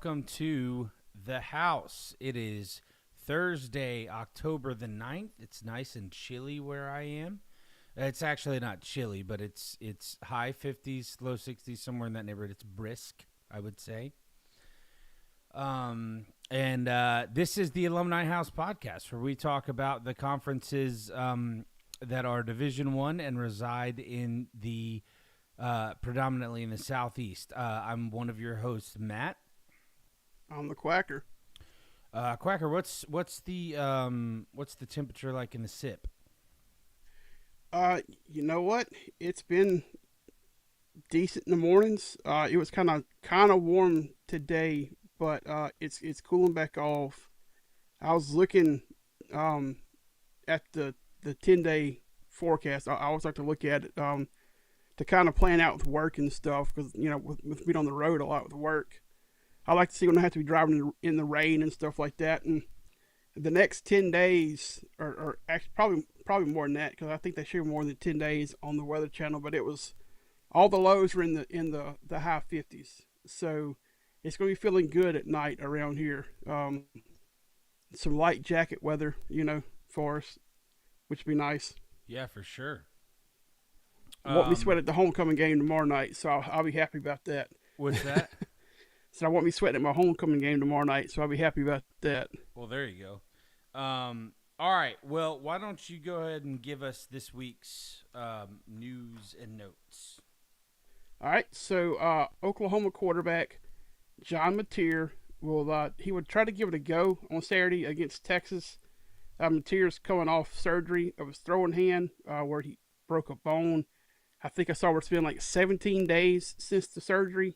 welcome to the house. It is Thursday, October the 9th. It's nice and chilly where I am. It's actually not chilly, but it's high 50s, low 60s, somewhere in that neighborhood. It's brisk, I would say. And this is the Alumni House podcast, where we talk about the conferences that are Division One and reside in the predominantly in the Southeast. I'm one of your hosts, Matt. I'm the Quacker. Quacker, what's the temperature like in the SIP? You know what? It's been decent in the mornings. It was kind of warm today, but it's cooling back off. I was looking at the 10-day forecast. I always like to look at it to kind of plan out with work and stuff because with being on the road a lot with work, I like to see when I have to be driving in the rain and stuff like that. And the next 10 days, or actually probably more than that, because I think they share more than 10 days on the Weather Channel. But it was all the lows were in the high 50s, so it's going to be feeling good at night around here. Some light jacket weather, for us, which would be nice. Yeah, for sure. Won't be sweating at the homecoming game tomorrow night, so I'll be happy about that. What's that? So I won't be sweating at my homecoming game tomorrow night, so I'll be happy about that. Well, there you go. All right. Well, why don't you go ahead and give us this week's news and notes? All right. So Oklahoma quarterback John Mateer he would try to give it a go on Saturday against Texas. Mateer's coming off surgery of his throwing hand where he broke a bone. I think I saw where it's been like 17 days since the surgery,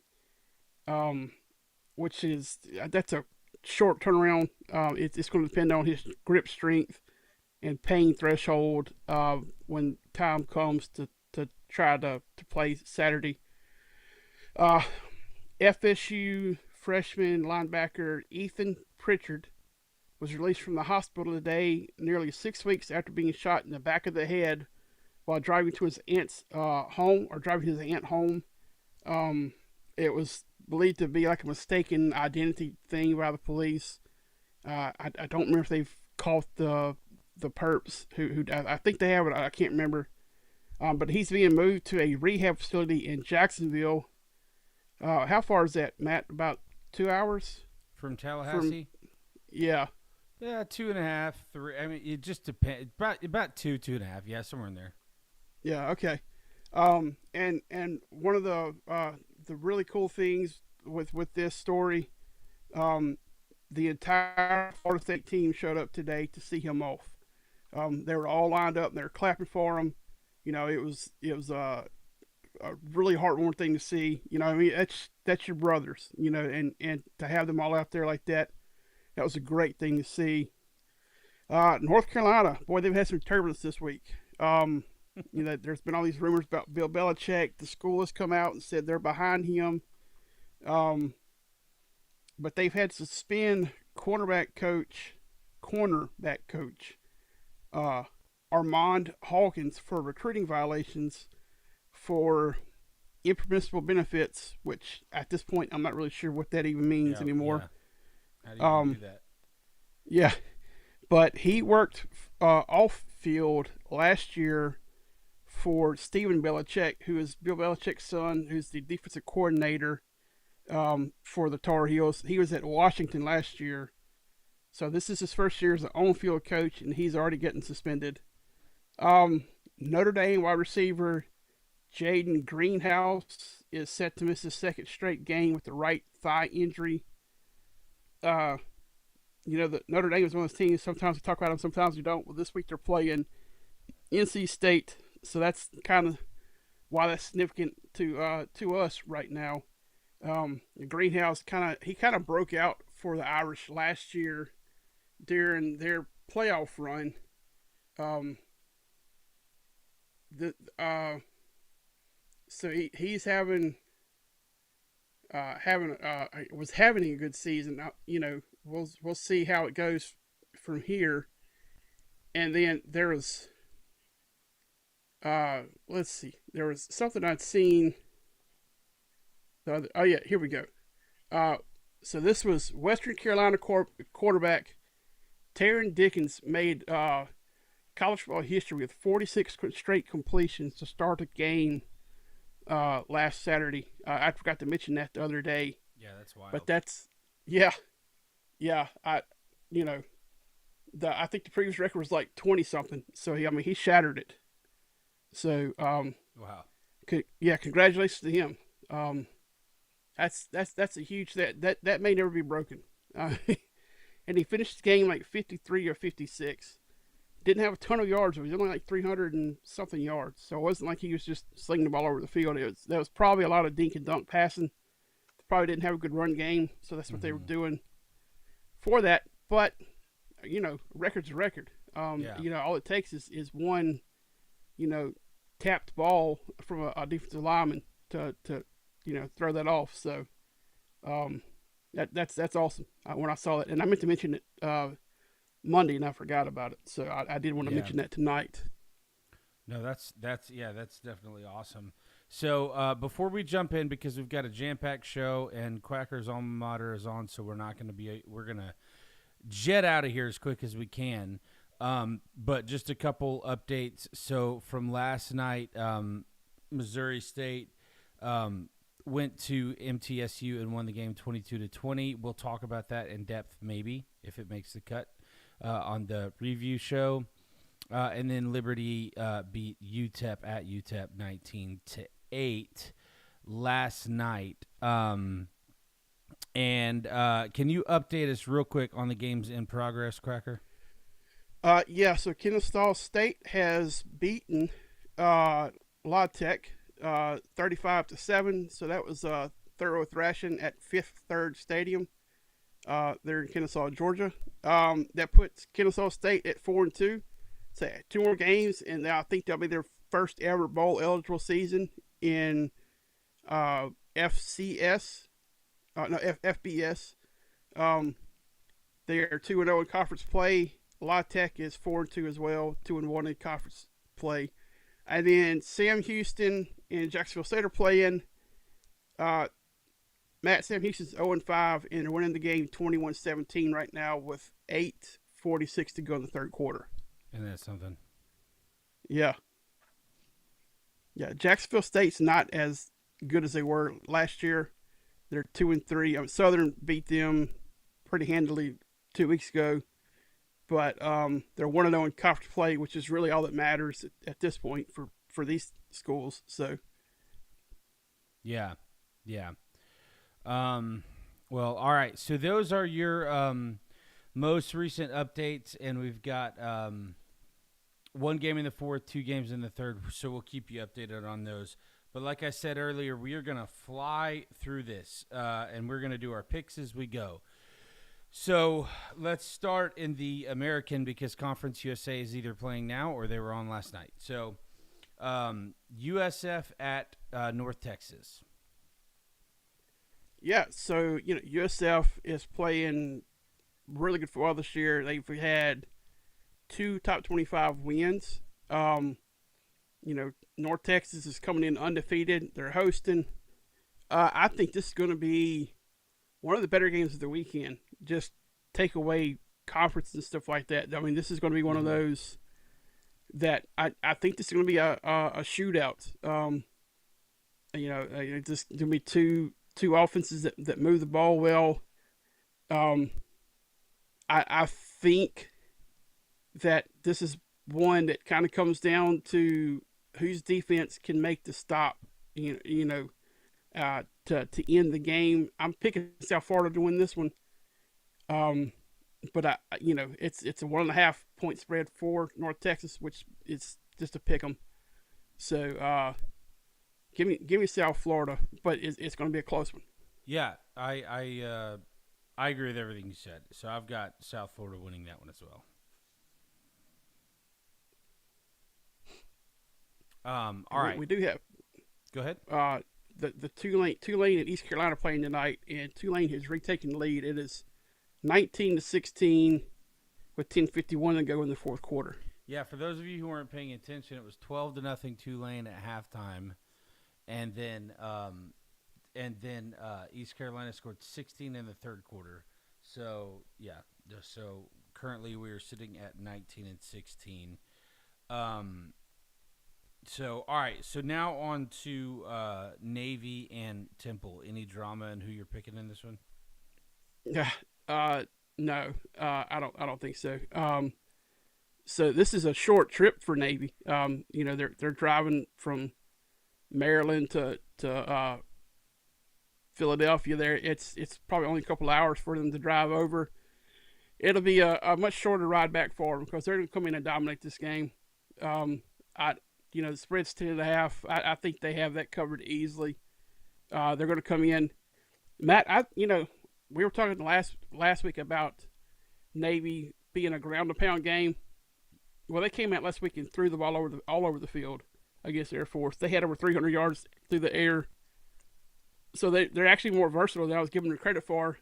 which is that's a short turnaround. It's going to depend on his grip strength and pain threshold when time comes to try to play Saturday. FSU freshman linebacker Ethan Pritchard was released from the hospital today, nearly 6 weeks after being shot in the back of the head while driving to his aunt's home, or driving his aunt home. It was believed to be like a mistaken identity thing by the police. I don't remember if they've caught the perps who I think they have, but I can't remember. But he's being moved to a rehab facility in Jacksonville. How far is that, Matt? About 2 hours from Tallahassee. Yeah. Yeah, 2.5, 3. I mean, it just depends. About 2.5. Yeah, somewhere in there. Yeah. Okay. And one of the really cool things with this story, the entire Florida State team showed up today to see him off. They were all lined up and they were clapping for him. It was a really heartwarming thing to see. I mean, that's your brothers. And to have them all out there like that was a great thing to see. North Carolina, boy, they've had some turbulence this week. There's been all these rumors about Bill Belichick. The school has come out and said they're behind him. But they've had to suspend cornerback coach Armand Hawkins for recruiting violations for impermissible benefits, which at this point I'm not really sure what that even means anymore. Yeah. How do you do that? Yeah, but he worked off field last year for Stephen Belichick, who is Bill Belichick's son, who's the defensive coordinator for the Tar Heels. He was at Washington last year, so this is his first year as an on-field coach, and he's already getting suspended. Notre Dame wide receiver Jaden Greenhouse is set to miss his second straight game with the right thigh injury. The Notre Dame is one of those teams, sometimes we talk about them, sometimes we don't. Well, this week they're playing NC State, so that's kind of why that's significant to us right now. Greenhouse kind of broke out for the Irish last year during their playoff run. So he's was having a good season. We'll see how it goes from here. And then there was let's see, there was something I'd seen. Here we go. So this was Western Carolina quarterback Taron Dickens made college football history with 46 straight completions to start the game last Saturday. I forgot to mention that the other day, Yeah, that's but wild. yeah, yeah. You know, I think the previous record was like 20 something. So he shattered it. So Wow. yeah, congratulations to him. Um, that's a huge that may never be broken. And he finished the game like 53 or 56. Didn't have a ton of yards. It was only like 300 and something yards. So it wasn't like he was just slinging the ball over the field. That was probably a lot of dink and dunk passing. They probably didn't have a good run game, so that's what they were Hmm. doing for that. But record's a record. Yeah. All it takes is one, you know, tapped ball from a defensive lineman to throw that off. So um, that's awesome. When I saw that, and I meant to mention it Monday, and I forgot about it. So I did want to Yeah. mention that tonight. No, that's definitely awesome. So before we jump in, because we've got a jam-packed show and Quacker's alma mater is on, so we're gonna jet out of here as quick as we can. But just a couple updates. So from last night, Missouri State went to MTSU and won the game 22-20. We'll talk about that in depth, maybe if it makes the cut on the review show. And then Liberty beat UTEP at UTEP 19-8 last night. And can you update us real quick on the games in progress, Cracker? Yeah. So Kennesaw State has beaten La Tech 35-7. So that was thorough thrashing at Fifth Third Stadium. There in Kennesaw, Georgia. That puts Kennesaw State at 4-2. So two more games, and I think that'll be their first ever bowl eligible season in FCS. No, FBS. Um, they are 2-0 in conference play. La Tech is 4-2 as well, 2-1 in conference play. And then Sam Houston and Jacksonville State are playing. Uh, Sam Houston's 0-5, and they're winning the game 21-17 right now with 8:46 to go in the third quarter. And that's something. Yeah. Yeah. Jacksonville State's not as good as they were last year. They're 2-3. Southern beat them pretty handily 2 weeks ago. But they're 1-0 in conference play, which is really all that matters at this point for these schools. So, Yeah. Yeah. Well, all right. So those are your most recent updates, and we've got one game in the fourth, two games in the third. So we'll keep you updated on those. But like I said earlier, we are gonna fly through this, and we're gonna do our picks as we go. So let's start in the American because Conference USA is either playing now or they were on last night. So USF at North Texas. yeah. So, USF is playing really good football this year. They've had two top 25 wins. North Texas is coming in undefeated. They're hosting. I think this is going to be one of the better games of the weekend. Just take away conference and stuff like that. I mean, this is going to be one of Mm-hmm. those that I think this is going to be a shootout. It's just going to be two offenses that move the ball well. Um, I think that this is one that kind of comes down to whose defense can make the stop. To end the game. I'm picking South Florida to win this one. Um, but it's a 1.5 point spread for North Texas, which is just a pick 'em. So give me South Florida, but it's going to be a close one. Yeah, I agree with everything you said. So I've got South Florida winning that one as well. All right, We do have go ahead. the Tulane and East Carolina playing tonight, and Tulane has retaken the lead. It is 19-16 with 10:51 to go in the fourth quarter. Yeah, for those of you who weren't paying attention, it was 12-0 Tulane at halftime, and then and then East Carolina scored 16 in the third quarter. So yeah, so currently we are sitting at 19 and 16. Um, so all right, so now on to Navy and Temple. Any drama in who you're picking in this one? Yeah. No. I don't think so. So this is a short trip for Navy. They're driving from Maryland to Philadelphia. There, it's probably only a couple hours for them to drive over. It'll be a much shorter ride back for them because they're going to come in and dominate this game. I the spread's 10.5. I think they have that covered easily. They're going to come in. Matt, we were talking last week about Navy being a ground and pound game. Well, they came out last week and threw the ball all over the field against Air Force. They had over 300 yards through the air, so they're actually more versatile than I was giving them credit for.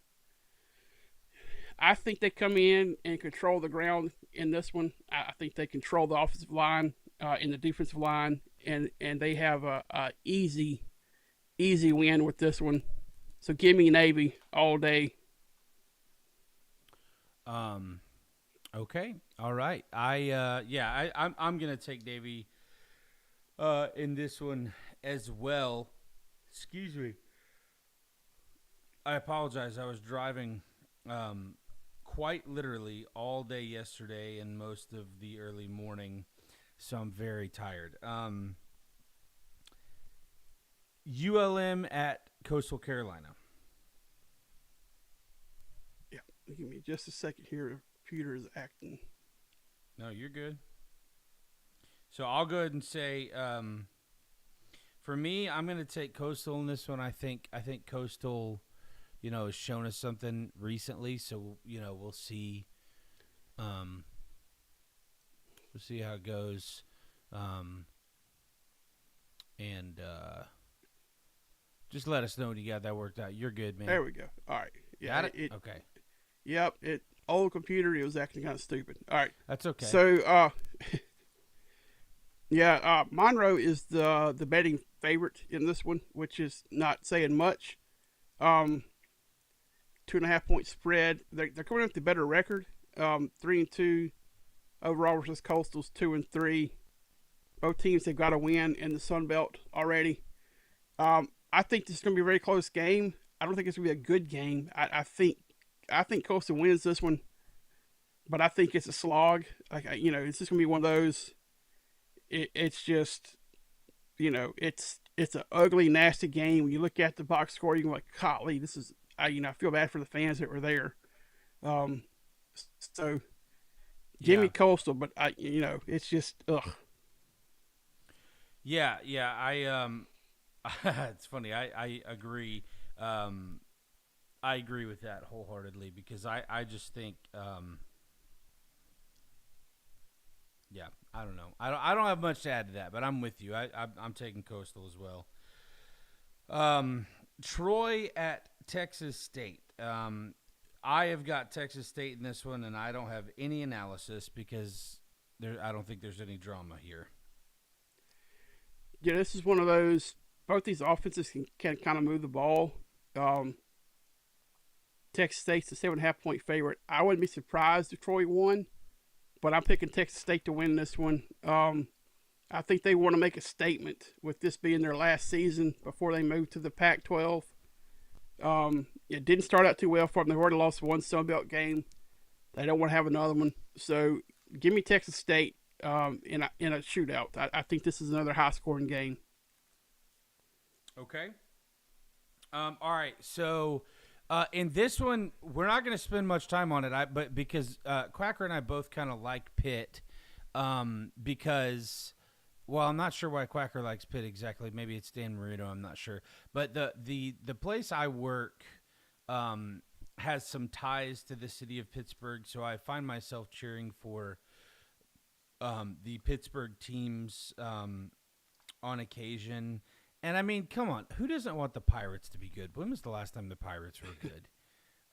I think they come in and control the ground in this one. I think they control the offensive line and the defensive line, and they have a easy win with this one. So give me Navy all day. Okay, all right. I'm gonna take Navy in this one as well. Excuse me. I apologize. I was driving quite literally all day yesterday and most of the early morning, so I'm very tired. ULM at Coastal Carolina. Yeah, give me just a second here. The computer is acting. No, you're good. So I'll go ahead and say, for me, I'm going to take Coastal in this one. I think Coastal, has shown us something recently. So we'll see. We'll see how it goes. And just let us know when you got that worked out. You're good, man. There we go. All right. Yeah. Got it? Okay. Yep. Old computer. It was acting kind of stupid. All right. That's okay. So, Monroe is the betting favorite in this one, which is not saying much. 2.5 point spread. They're coming up with a better record. 3-2 overall versus Coastal's 2-3. Both teams have got a win in the Sun Belt already. I think this is going to be a very close game. I don't think it's going to be a good game. I think Coastal wins this one, but I think it's a slog. It's just going to be one of those. It's just, it's an ugly, nasty game. When you look at the box score, you can be like, golly, this is. I feel bad for the fans that were there. So give me Coastal, but it's just ugh. Yeah. It's funny. I agree. I agree with that wholeheartedly because I just think, I don't know. I don't have much to add to that, but I'm with you. I'm taking Coastal as well. Troy at Texas State. I have got Texas State in this one, and I don't have any analysis because I don't think there's any drama here. Yeah, this is one of those. Both these offenses can kind of move the ball. Texas State's a 7.5 point favorite. I wouldn't be surprised if Troy won, but I'm picking Texas State to win this one. I think they want to make a statement with this being their last season before they move to the Pac-12. It didn't start out too well for them. They've already lost one Sun Belt game. They don't want to have another one. So give me Texas State in a shootout. I think this is another high-scoring game. Okay. All right. So in this one, we're not going to spend much time on it. But because Quacker and I both kind of like Pitt, because. Well, I'm not sure why Quacker likes Pitt exactly. Maybe it's Dan Marino. I'm not sure. But the place I work has some ties to the city of Pittsburgh, so I find myself cheering for the Pittsburgh teams on occasion. And I mean, come on, who doesn't want the Pirates to be good? When was the last time the Pirates were good?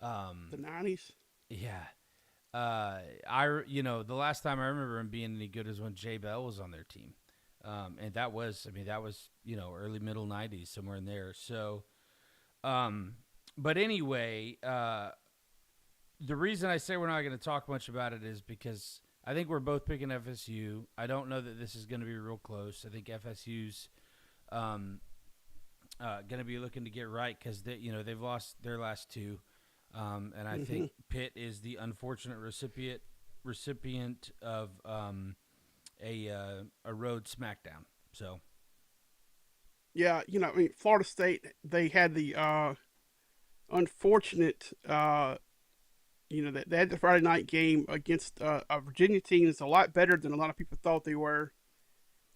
The 90s. Yeah. The last time I remember them being any good is when Jay Bell was on their team. And that was early middle 90s, somewhere in there. So, Um, but anyway, the reason I say we're not going to talk much about it is because I think we're both picking FSU. I don't know that this is going to be real close. I think FSU's um, going to be looking to get right because they've lost their last two, and I think Pitt is the unfortunate recipient of a road smackdown. So Yeah, I mean, Florida State, they had the unfortunate, that they had the Friday night game against a Virginia team that's a lot better than a lot of people thought they were.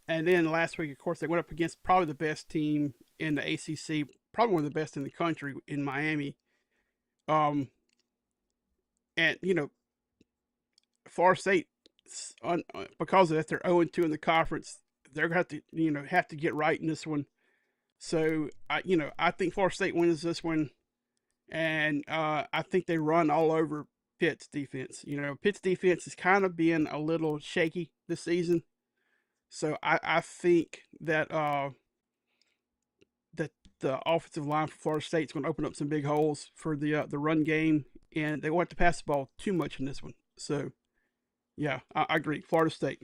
And then last week, of course, they went up against probably the best team in the ACC, probably one of the best in the country in Miami. Um, and Florida State, because of that, they're 0-2 in the conference. They're going to have to, have to get right in this one. So I think Florida State wins this one, and I think they run all over Pitt's defense. Pitt's defense is kind of being a little shaky this season, so I think that that the offensive line for Florida State is going to open up some big holes for the run game, and they won't have to pass the ball too much in this one. So yeah, I agree. Florida State.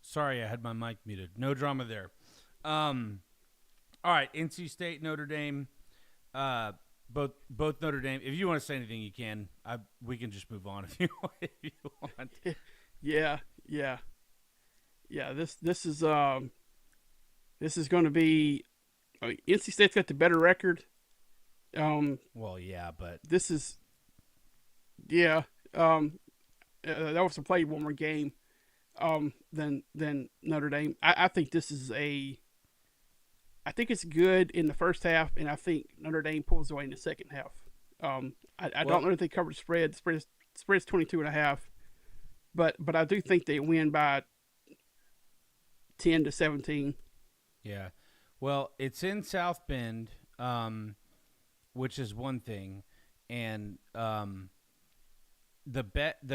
sorry, I had my mic muted. No drama there. Um, all right, NC State, Notre Dame. Both Notre Dame. If you want to say anything, you can. We can just move on if you if you want. Yeah, yeah, yeah. This is going to be. I mean, NC State's got the better record. Well, yeah, but This is yeah. That was to play one more game. Than Notre Dame. I think this is a. I think it's good in the first half, and I think Notre Dame pulls away in the second half. I well, don't know if they covered the spread. The spread's 22.5, but I do think they win by 10-17. yeah. Well, it's in South Bend, which is one thing, and the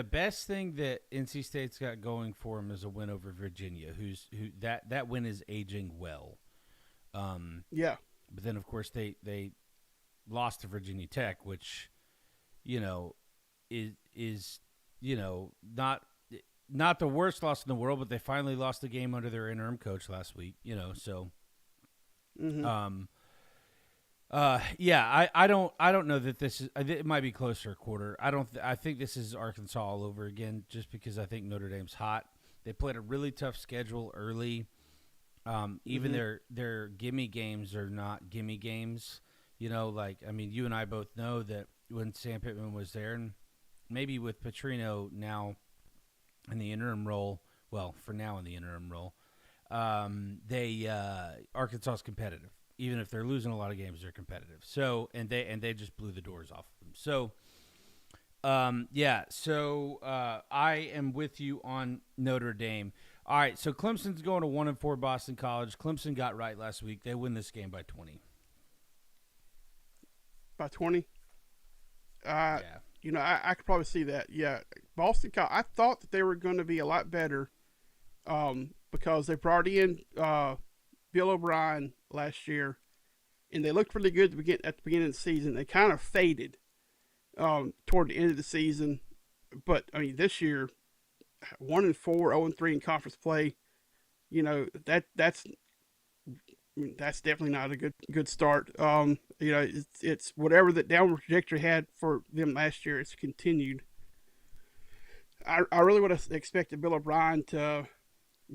best thing that NC State's got going for them is a win over Virginia, who that win is aging well. Um, Yeah. but then of course they lost to Virginia Tech, which you know is not the worst loss in the world, but they finally lost the game under their interim coach last week. So Hmm. um, yeah, I don't know that this is. It might be closer a quarter. I don't. I think this is Arkansas all over again, just because I think Notre Dame's hot. They played a really tough schedule early. Even Hmm. their gimme games are not gimme games. Like I mean, you and I both know that when Sam Pittman was there, and maybe with Petrino now in the interim role. Well, for now in the interim role, they Arkansas is competitive. Even if they're losing a lot of games, they're competitive. So and they just blew the doors off of them. So yeah. So I am with you on Notre Dame. All right. So Clemson's going to 1-4 Boston College. Clemson got right last week. They win this game by 20. By 20. Uh, Yeah. I could probably see that. Yeah, Boston. I thought that they were going to be a lot better, because they brought in Bill O'Brien last year, and they looked really good at the beginning of the season. They kind of faded toward the end of the season, but I mean this year, 1-4, 0-3 in conference play. That's definitely not a good start. It's whatever that downward trajectory had for them last year. It's continued. I really would have expected Bill O'Brien to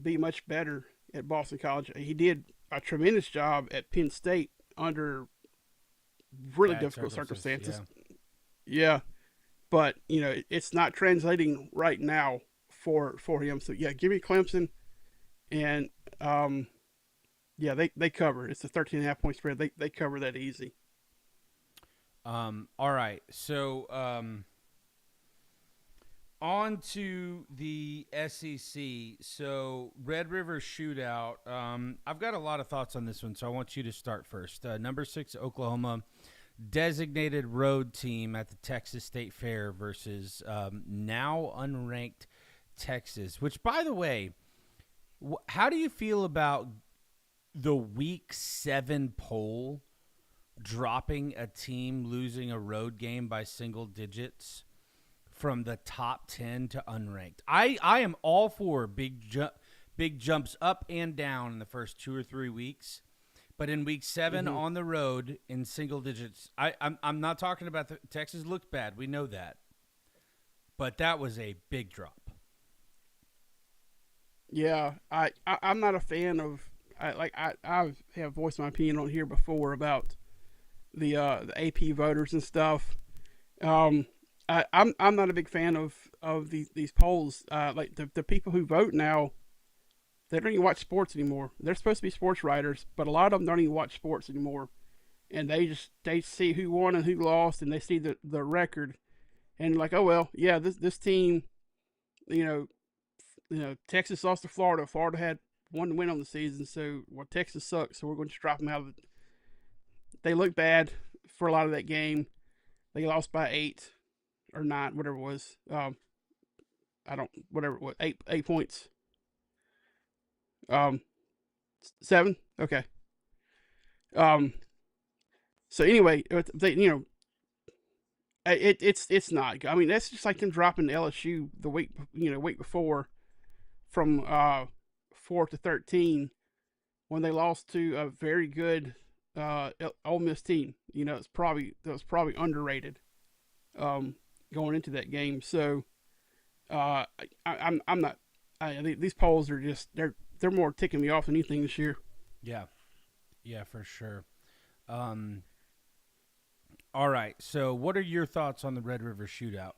be much better at Boston College. He did a tremendous job at Penn State under really Bad difficult circumstances. Yeah. circumstances. Yeah, but it's not translating right now for him. So yeah, give me Clemson, and yeah, they cover. It's a 13.5 point spread. They cover that easy. All right. So on to the SEC. So Red River Shootout. I've got a lot of thoughts on this one, so I want you to start first. Number 6, Oklahoma, designated road team at the Texas State Fair versus now unranked Texas. Which, by the way, How do you feel about the week 7 poll dropping a team losing a road game by single digits from the top 10 to unranked? I am all for big jumps up and down in the first 2 or 3 weeks. But in week 7 Mm-hmm. on the road in single digits, I'm not talking about the Texas looked bad. We know that. But that was a big drop. Yeah, I'm not a fan of. I have voiced my opinion on here before about the AP voters and stuff. Um, I'm not a big fan of these polls. Like the people who vote now, they don't even watch sports anymore. They're supposed to be sports writers, but a lot of them don't even watch sports anymore. And they see who won and who lost, and they see the record, and like, oh well, yeah, this team, you know, Texas lost to Florida. Florida had one win on the season, so well, Texas sucks. So we're going to drop them out of it. They look bad for a lot of that game. They lost by 8 or 9, whatever it was. I don't whatever it was, 8 points. Um, 7. Okay. Um. So anyway, it's not. I mean, that's just like them dropping LSU the week before from 4 to 13 when they lost to a very good Ole Miss team. That was probably underrated um, going into that game. So I'm not. These polls are just they're more ticking me off than anything this year. Yeah. Yeah, for sure. Um, all right. So, what are your thoughts on the Red River Shootout?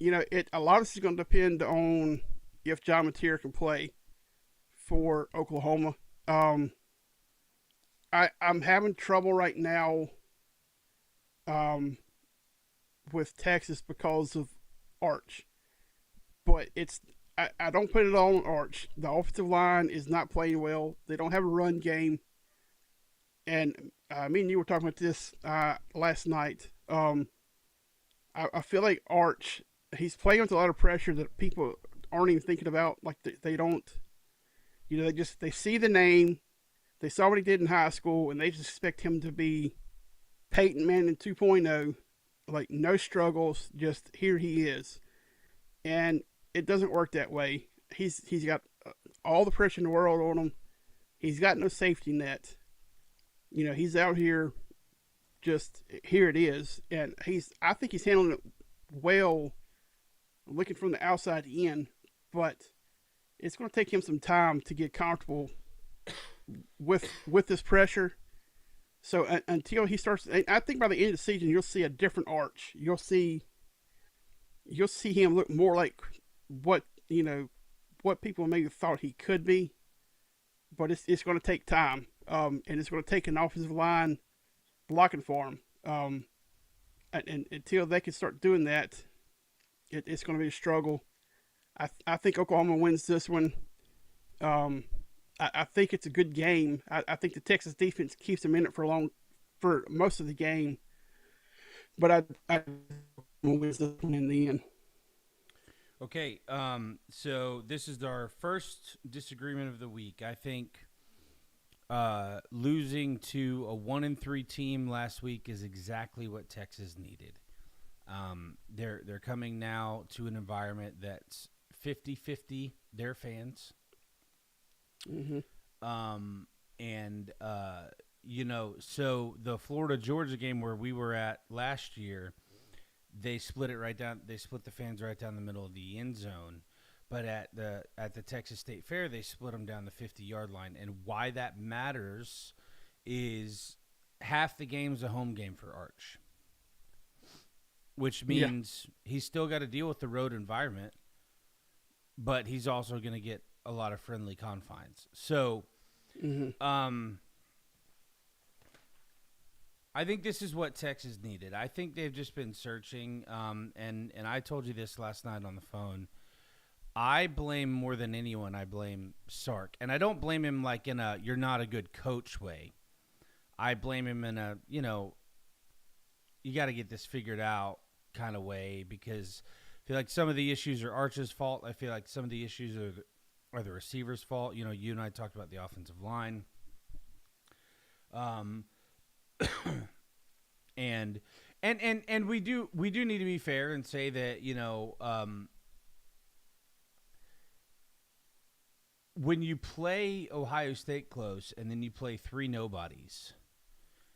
A lot of this is going to depend on if John Mateer can play for Oklahoma. Um, I'm having trouble right now um, with Texas because of Arch, but I don't put it all on Arch. The offensive line is not playing well. They don't have a run game, and me and you were talking about this last night. I feel like Arch, he's playing with a lot of pressure that people aren't even thinking about. Like they don't, they see the name, they saw what he did in high school, and they just expect him to be Peyton Manning 2.0, like no struggles, just here he is, and it doesn't work that way. He's got all the pressure in the world on him. He's got no safety net. He's out here, just here it is, and I think he's handling it well, looking from the outside in, but it's going to take him some time to get comfortable with this pressure. So until he starts, I think by the end of the season you'll see a different Arch. You'll see him look more like what what people maybe thought he could be, but it's going to take time, and it's going to take an offensive line blocking for him, and until they can start doing that, it's going to be a struggle. I think Oklahoma wins this one. Um, I think it's a good game. I think the Texas defense keeps them in it for most of the game, but I wins this one in the end. Okay, so this is our first disagreement of the week. I think losing to a 1-3 team last week is exactly what Texas needed. They're coming now to an environment that's 50-50 their fans. Mm-hmm. And so the Florida Georgia game where we were at last year, they split it right down. They split the fans right down the middle of the end zone. But at the Texas State Fair, they split them down the 50-yard line. And why that matters is half the game's a home game for Arch, which means he's still got to deal with the road environment, but he's also going to get a lot of friendly confines. So, I think this is what Texas needed. I think they've just been searching, and I told you this last night on the phone. I blame more than anyone. I blame Sark, and I don't blame him like in a "you're not a good coach" way. I blame him in a you got to get this figured out kind of way, because feel like some of the issues are Arch's fault. I feel like some of the issues are the receiver's fault. You know, you and I talked about the offensive line. And we do need to be fair and say that, you know, when you play Ohio State close and then you play three nobodies,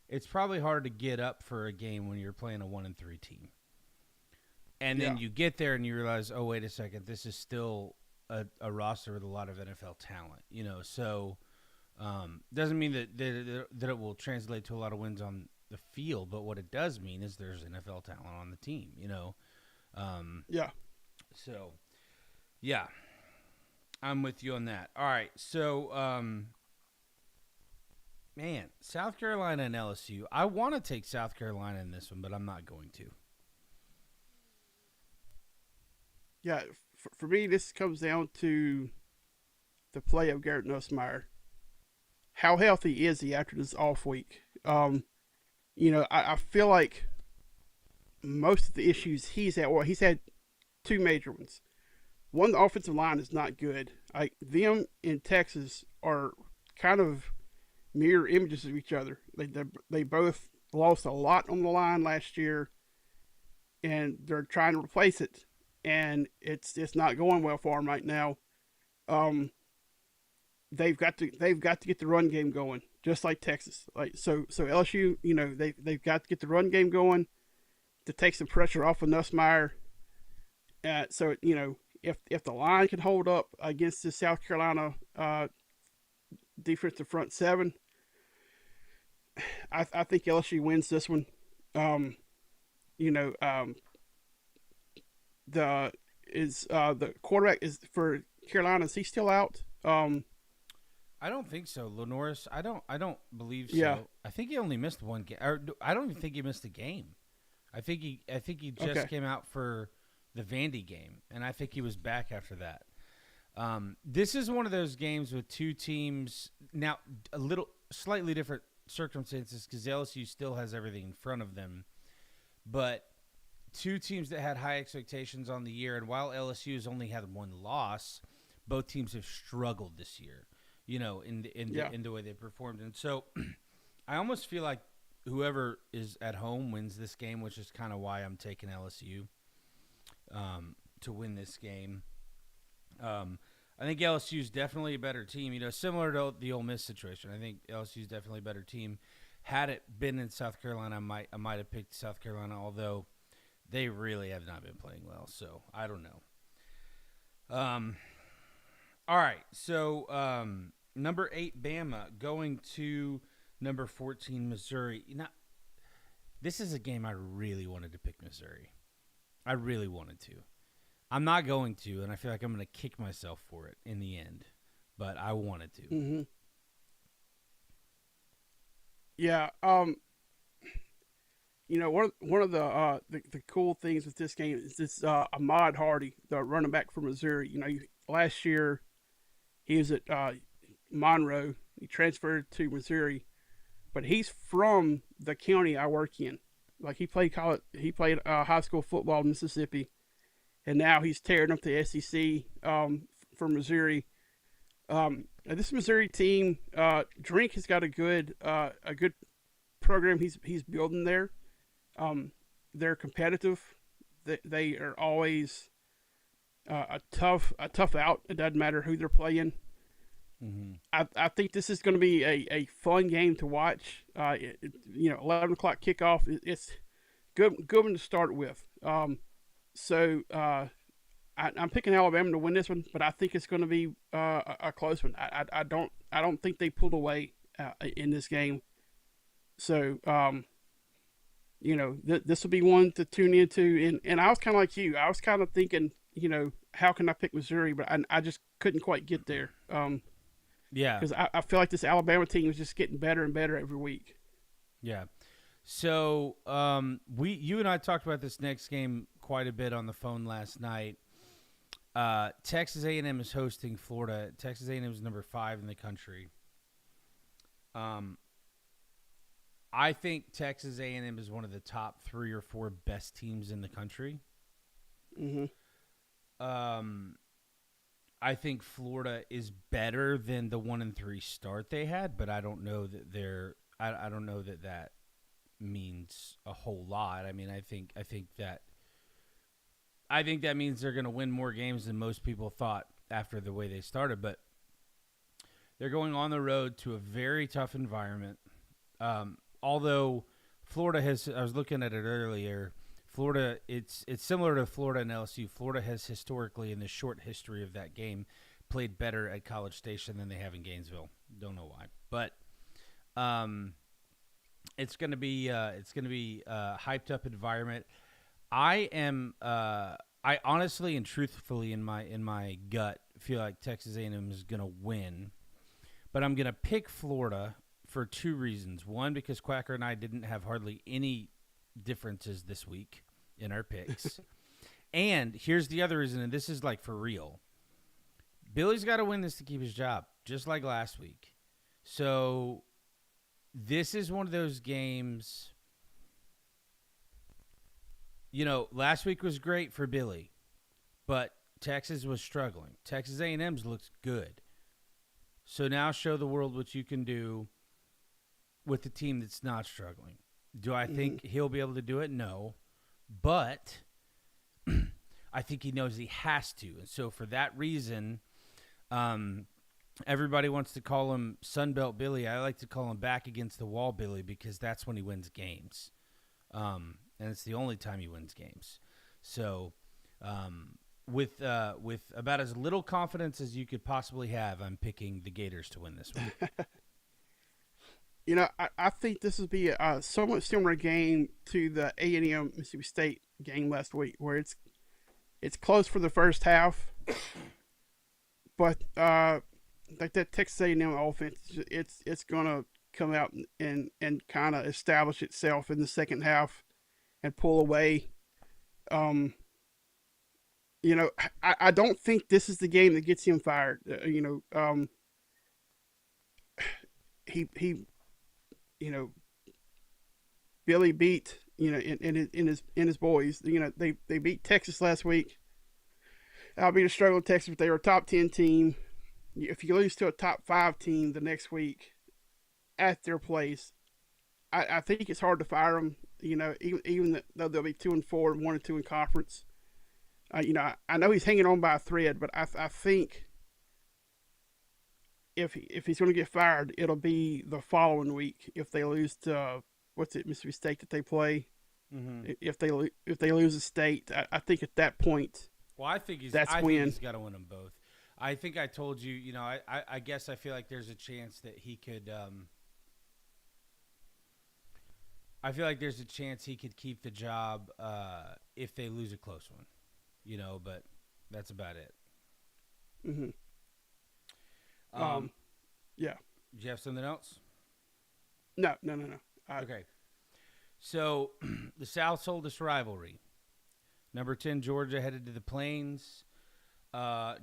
it's probably hard to get up for a game when you're playing a 1-3 team. And then you get there and you realize, oh, wait a second, this is still a roster with a lot of NFL talent, you know. So doesn't mean that it will translate to a lot of wins on the field, but what it does mean is there's NFL talent on the team, you know. So, yeah, I'm with you on that. All right, so man, South Carolina and LSU. I want to take South Carolina in this one, but I'm not going to. Yeah, for me, this comes down to the play of Garrett Nussmeier. How healthy is he after this off week? You know, I feel like most of the issues he's had two major ones. One, the offensive line is not good. Them in Texas are kind of mirror images of each other. They both lost a lot on the line last year, and they're trying to replace it, and it's not going well for them right now. They've got to get the run game going, just like Texas. So LSU, you know, they've got to get the run game going to take some pressure off of Nussmeier. So you know, if the line can hold up against the South Carolina defensive front seven, I think LSU wins this one. You know, the quarterback is for Carolina. Is he still out? I don't think so, Lenoris. I don't believe so. Yeah. I think he only missed one game. I don't even think he missed a game. I think he just came out for the Vandy game, and I think he was back after that. This is one of those games with two teams now, a little slightly different circumstances because LSU still has everything in front of them, but two teams that had high expectations on the year, and while LSU has only had one loss, both teams have struggled this year. You know, in the way they performed, and so I almost feel like whoever is at home wins this game, which is kind of why I'm taking LSU to win this game. I think LSU is definitely a better team. You know, similar to the Ole Miss situation. I think LSU is definitely a better team. Had it been in South Carolina, I might have picked South Carolina, although they really have not been playing well. So I don't know. All right, so number 8 Bama going to number 14 Missouri. You know, this is a game I really wanted to pick Missouri. I really wanted to. I'm not going to, and I feel like I'm going to kick myself for it in the end. But I wanted to. Mm-hmm. Yeah. You know, one of the cool things with this game is this Ahmad Hardy, the running back from Missouri. You know, last year he was at Monroe. He transferred to Missouri, but he's from the county I work in. Like he played high school football in Mississippi, and now he's tearing up the SEC for Missouri. This Missouri team, Drink has got a good program he's building there. They're competitive. They are always a tough out. It doesn't matter who they're playing. Mm-hmm. I think this is going to be a fun game to watch. 11 o'clock kickoff. It's good one to start with. So I'm picking Alabama to win this one, but I think it's going to be a close one. I don't think they pulled away in this game. So this will be one to tune into. And I was kind of like you. I was kind of thinking, how can I pick Missouri? But I just couldn't quite get there. Yeah, because I feel like this Alabama team is just getting better and better every week. Yeah. So you and I talked about this next game quite a bit on the phone last night. Texas A&M is hosting Florida. Texas A&M is number 5 in the country. I think Texas A&M is one of the top 3 or 4 best teams in the country. Mm-hmm. um, I think Florida is better than the 1-3 start they had, but I don't know that they're. I don't know that that means a whole lot. I mean, I think that means they're going to win more games than most people thought after the way they started. But they're going on the road to a very tough environment. Although Florida has, I was looking at it earlier. Florida, it's similar to Florida and LSU. Florida has historically, in the short history of that game, played better at College Station than they have in Gainesville. Don't know why, but it's going to be a hyped up environment. I honestly and truthfully in my gut feel like Texas A&M is going to win, but I'm going to pick Florida for two reasons. One, because Quacker and I didn't have hardly any differences this week in our picks. And here's the other reason, and this is like for real. Billy's got to win this to keep his job, just like last week. So this is one of those games. You know, last week was great for Billy, but Texas was struggling. Texas A&M's looks good. So now show the world what you can do with the team that's not struggling. Do I think he'll be able to do it? No. But I think he knows he has to. And so for that reason, everybody wants to call him Sunbelt Billy. I like to call him back against the wall Billy because that's when he wins games. And it's the only time he wins games. So with about as little confidence as you could possibly have, I'm picking the Gators to win this one. You know, I think this would be a somewhat similar game to the A&M Mississippi State game last week, where it's close for the first half, but like that Texas A&M offense, it's gonna come out and kind of establish itself in the second half and pull away. You know, I don't think this is the game that gets him fired. He you know, Billy beat, in his boys. You know, they beat Texas last week. Albeit a struggling Texas, but they were a top 10 team. If you lose to a top 5 team the next week at their place, I think it's hard to fire them. You know, even though they'll be 2-4 and 1-2 in conference. I know he's hanging on by a thread, but I think if he's going to get fired, it'll be the following week if they lose to Mississippi State that they play. Mm-hmm. If they lose a state, I think at that point, Well, I think he's got to win them both. I think I told you, I guess I feel like there's a chance that he could. I feel like there's a chance he could keep the job if they lose a close one, but that's about it. Mm-hmm. Yeah. Do you have something else? No. Okay. So, the South's oldest rivalry. Number 10, Georgia headed to the Plains.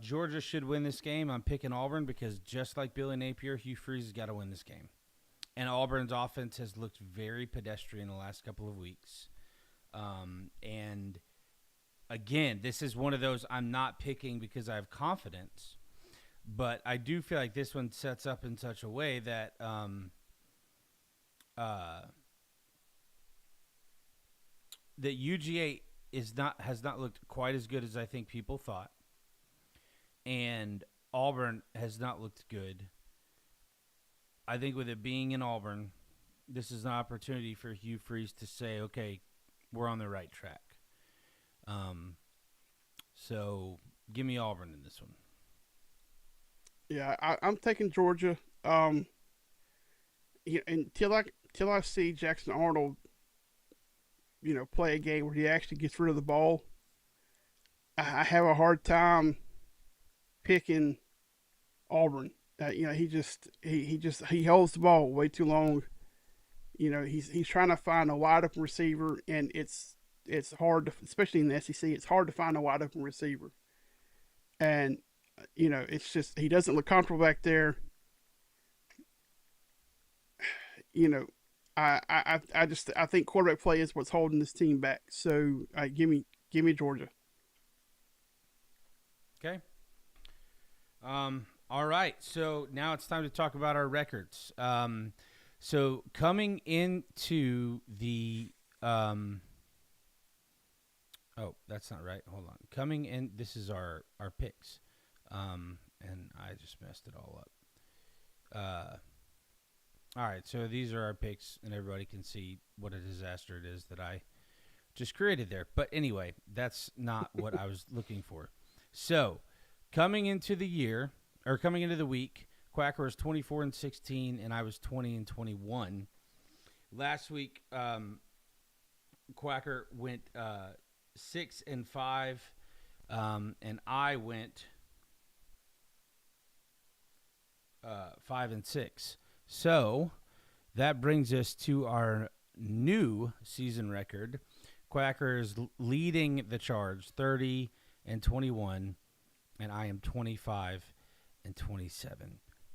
Georgia should win this game. I'm picking Auburn because just like Billy Napier, Hugh Freeze has got to win this game. And Auburn's offense has looked very pedestrian the last couple of weeks. And, again, this is one of those I'm not picking because I have confidence. But I do feel like this one sets up in such a way that that UGA has not looked quite as good as I think people thought, and Auburn has not looked good. I think with it being in Auburn, this is an opportunity for Hugh Freeze to say, "Okay, we're on the right track." So give me Auburn in this one. Yeah, I'm taking Georgia. Until I see Jackson Arnold, play a game where he actually gets rid of the ball, I have a hard time picking Auburn. He holds the ball way too long. He's trying to find a wide open receiver, and it's hard to, especially in the SEC, it's hard to find a wide open receiver. And it's just he doesn't look comfortable back there. I think quarterback play is what's holding this team back. So give me Georgia. Okay. All right. So now it's time to talk about our records. So coming into the oh, that's not right. Hold on. Coming in, this is our picks. And I just messed it all up. All right. So these are our picks, and everybody can see what a disaster it is that I just created there. But anyway, that's not what I was looking for. So coming into the week, Quacker was 24-16, and I was 20-21. Last week, Quacker went 6-5, and I went 5-6. So that brings us to our new season record. Quacker is leading the charge, 30-21, and I am 25-27.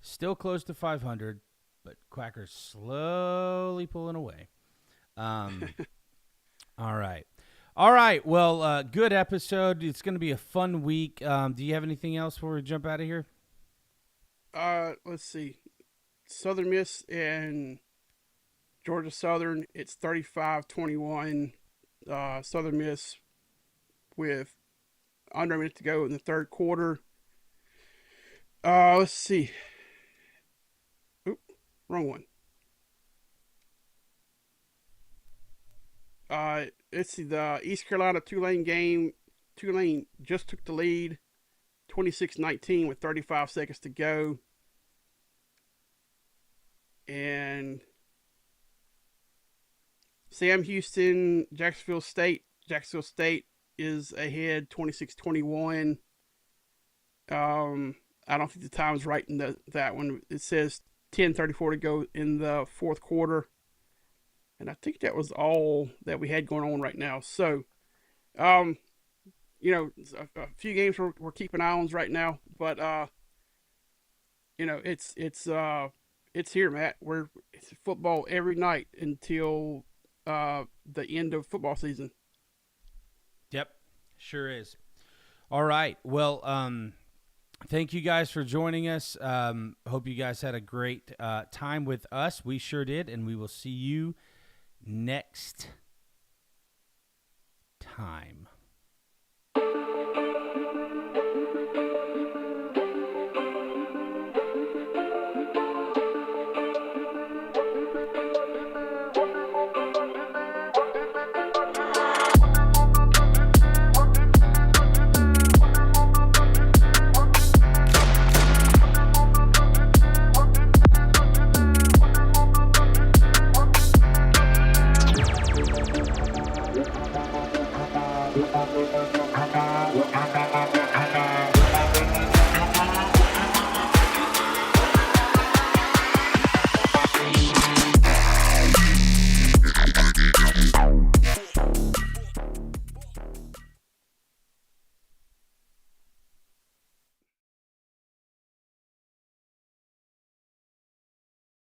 Still close to 500, but Quacker's slowly pulling away. All right. Well, good episode. It's going to be a fun week. Do you have anything else before we jump out of here? Let's see. Southern Miss and Georgia Southern, it's 35-21. Southern Miss with under a minute to go in the third quarter. Let's see. Oop, wrong one. Let's see, the East Carolina Tulane game. Tulane just took the lead, 26-19 with 35 seconds to go. And Sam Houston, Jacksonville State. Jacksonville State is ahead, 26-21. I don't think the time's right in that one. It says 10:34 to go in the fourth quarter. And I think that was all that we had going on right now. So, a few games we're keeping eye on right now. But, it's here, Matt. It's football every night until the end of football season. Yep, sure is. All right. Well, thank you guys for joining us. Hope you guys had a great time with us. We sure did, and we will see you next time. Thank you.